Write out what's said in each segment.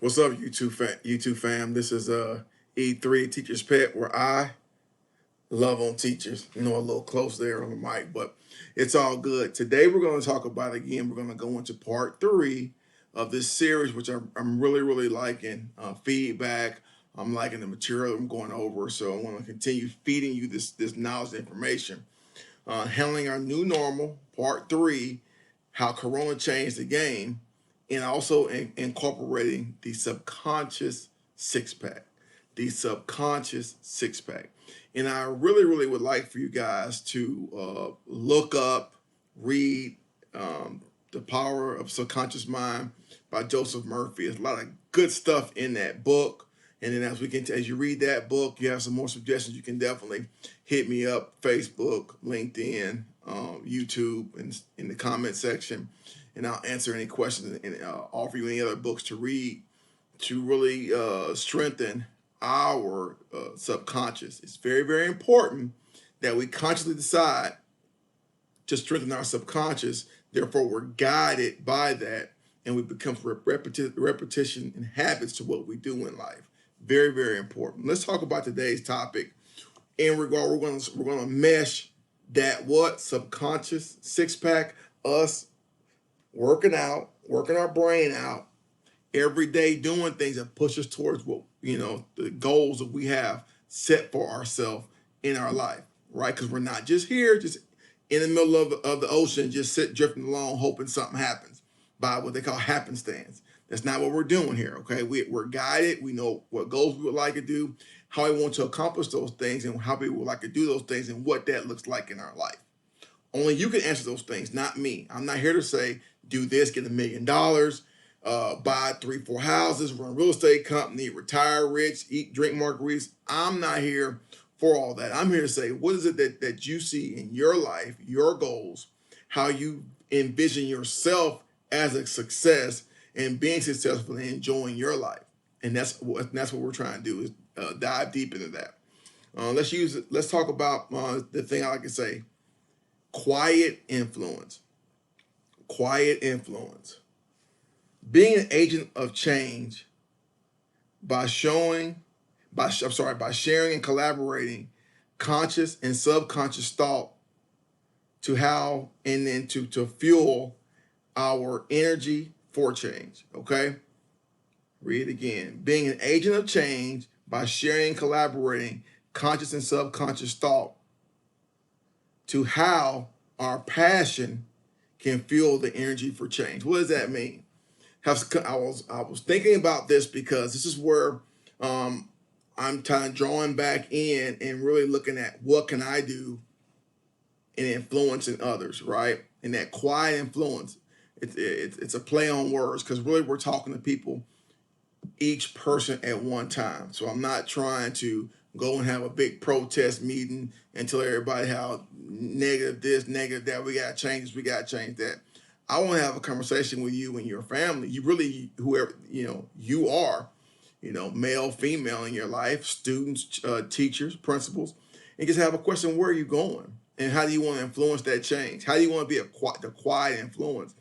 What's up, YouTube fam? This is E3 Teacher's Pet, where I love on teachers. You know, a little close there on the mic, but it's all good. Today we're going to talk about again. We're going to go into part 3 of this series, which I'm really liking. Feedback. I'm liking the material I'm going over, so I want to continue feeding you this knowledge and information. Handling our new normal, part 3, how Corona changed the game, and also incorporating the subconscious six pack. The subconscious six pack. And I really would like for you guys to look up, read The Power of Subconscious Mind by Joseph Murphy. There's a lot of good stuff in that book. And then as you read that book, you have some more suggestions. You can definitely hit me up, Facebook, LinkedIn, YouTube, and in the comment section, and I'll answer any questions and offer you any other books to read to really strengthen our subconscious. It's very important that we consciously decide to strengthen our subconscious. Therefore, we're guided by that, and we become repetition and habits to what we do in life. Very important. Let's talk about today's topic. In regard, we're going to mesh that subconscious six pack, us working our brain out every day, doing things that push us towards what the goals that we have set for ourselves in our life, right? Because we're not just here, just in the middle of the ocean, just drifting along, hoping something happens by what they call happenstance. That's not what we're doing here, okay? We're guided. We know what goals we would like to do, how we want to accomplish those things, and how we would like to do those things, and what that looks like in our life. Only you can answer those things, not me. I'm not here to say, do this, get $1 million, buy 3-4 houses, run a real estate company, retire rich, eat, drink margaritas. I'm not here for all that. I'm here to say, what is it that you see in your life, your goals, how you envision yourself as a success and being successful and enjoying your life. And that's what we're trying to do, is dive deep into that. Let's talk about the thing I like to say, quiet influence. Quiet influence. Being an agent of change by sharing and collaborating conscious and subconscious thought to how and then to fuel our energy for change. Okay? Read it again. Being an agent of change by sharing and collaborating conscious and subconscious thought to how our passion can fuel the energy for change. What does that mean? I was thinking about this because this is where I'm kind of drawing back in and really looking at what can I do in influencing others, right? And that quiet influence, it's a play on words, because really we're talking to people, each person at one time. So I'm not trying to go and have a big protest meeting and tell everybody how negative this, negative that, we got to change this, we got to change that. I want to have a conversation with you and your family. You really, whoever you are, male, female in your life, students, teachers, principals, and just have a question: where are you going, and how do you want to influence that change? How do you want to be the quiet influence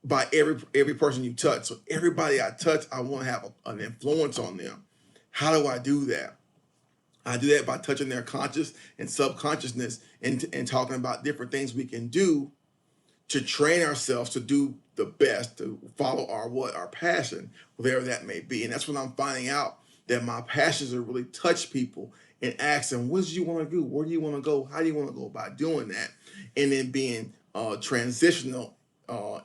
by every person you touch? So everybody I touch, I want to have an influence on them. How do I do that? I do that by touching their conscious and subconsciousness and talking about different things we can do to train ourselves to do the best, to follow our passion, whatever that may be. And that's when I'm finding out that my passions are really touch people and ask them, what do you want to do? Where do you want to go? How do you want to go about doing that? And then being transitional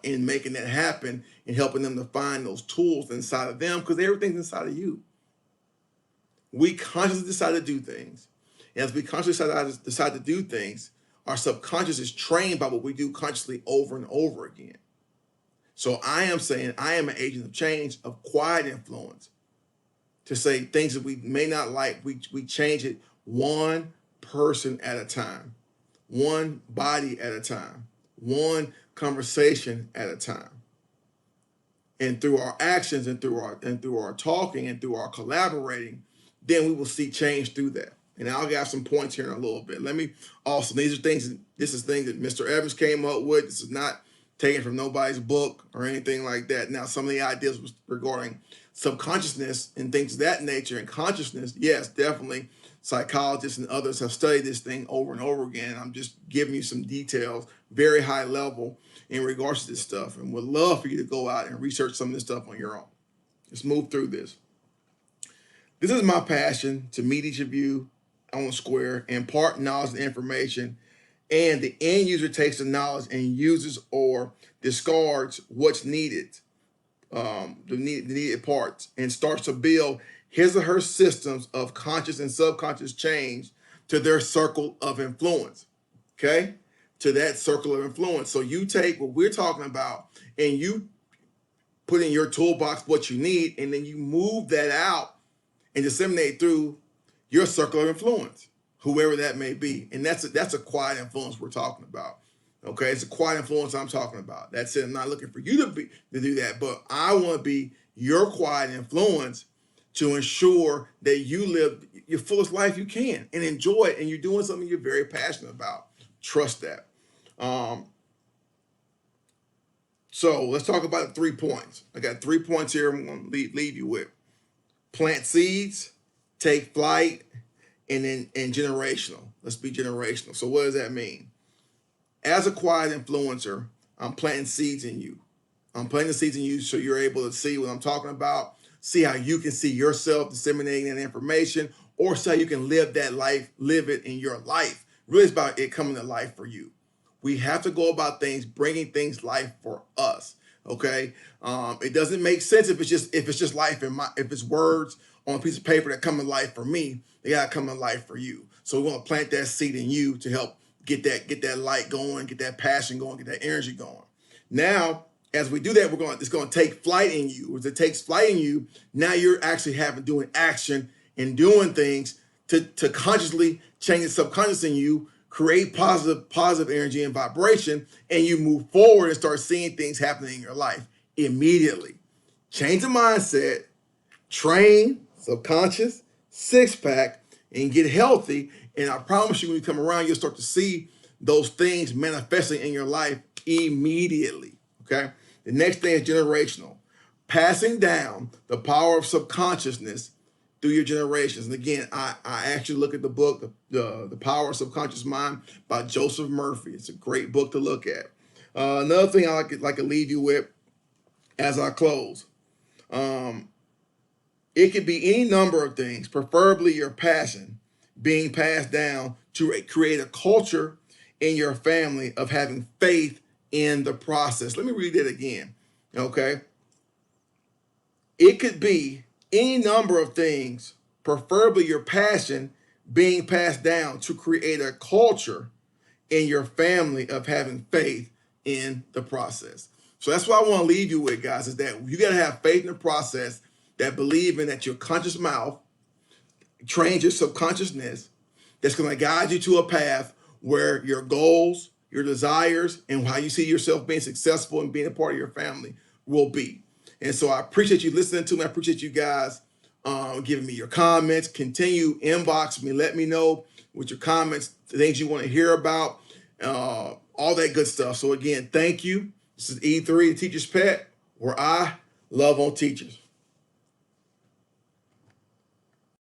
in making that happen and helping them to find those tools inside of them, because everything's inside of you. We consciously decide to do things. And as we consciously decide to do things, our subconscious is trained by what we do consciously over and over again. So I am saying I am an agent of change, of quiet influence, to say things that we may not like, we change it one person at a time, one body at a time, one conversation at a time. And through our actions and through our talking and through our collaborating, then we will see change through that. And I'll got some points here in a little bit. Let me also, this is things that Mr. Evans came up with. This is not taken from nobody's book or anything like that. Now, some of the ideas was regarding subconsciousness and things of that nature and consciousness, yes, definitely. Psychologists and others have studied this thing over and over again. I'm just giving you some details, very high level in regards to this stuff, and would love for you to go out and research some of this stuff on your own. Let's move through this. This is my passion, to meet each of you on Square, impart knowledge and information, and the end user takes the knowledge and uses or discards what's needed, the needed parts, and starts to build his or her systems of conscious and subconscious change to their circle of influence. Okay? To that circle of influence. So you take what we're talking about and you put in your toolbox what you need, and then you move that out and disseminate through your circle of influence, whoever that may be. And that's a quiet influence we're talking about. Okay, it's a quiet influence I'm talking about. That's it. I'm not looking for you to do that, but I want to be your quiet influence to ensure that you live your fullest life you can and enjoy it, and you're doing something you're very passionate about. Trust that. So let's talk about 3 points. I got 3 points here I'm going to leave you with. Plant seeds, take flight, and generational. Let's be generational. So what does that mean? As a quiet influencer, I'm planting seeds in you. I'm planting seeds in you so you're able to see what I'm talking about, see how you can see yourself disseminating that information, or see how you can live that life, live it in your life. Really, it's about it coming to life for you. We have to go about things, bringing things life for us. Okay, it doesn't make sense if it's just life if it's words on a piece of paper that come to life for me. They gotta come to life for you. So we want to plant that seed in you to help get that light going, get that passion going, get that energy going. Now, as we do that, it's going to take flight in you. As it takes flight in you, now you're actually doing action and doing things to consciously change the subconscious in you, create positive energy and vibration, and you move forward and start seeing things happening in your life immediately. Change the mindset, train, subconscious, six-pack, and get healthy. And I promise you, when you come around, you'll start to see those things manifesting in your life immediately. Okay? The next thing is generational. Passing down the power of subconsciousness through your generations. And again, I actually look at the book, The Power of Subconscious Mind by Joseph Murphy. It's a great book to look at. Another thing I like to leave you with as I close. It could be any number of things, preferably your passion being passed down to create a culture in your family of having faith in the process. Let me read it again, okay? It could be any number of things, preferably your passion being passed down to create a culture in your family of having faith in the process. So that's what I want to leave you with, guys, is that you got to have faith in the process, that believe in that your conscious mouth trains your subconsciousness, that's going to guide you to a path where your goals, your desires, and how you see yourself being successful and being a part of your family will be. And so I appreciate you listening to me. I appreciate you guys giving me your comments. Continue inbox me. Let me know with your comments, the things you want to hear about, all that good stuff. So again, thank you. This is E3, the Teacher's Pet, where I love on teachers.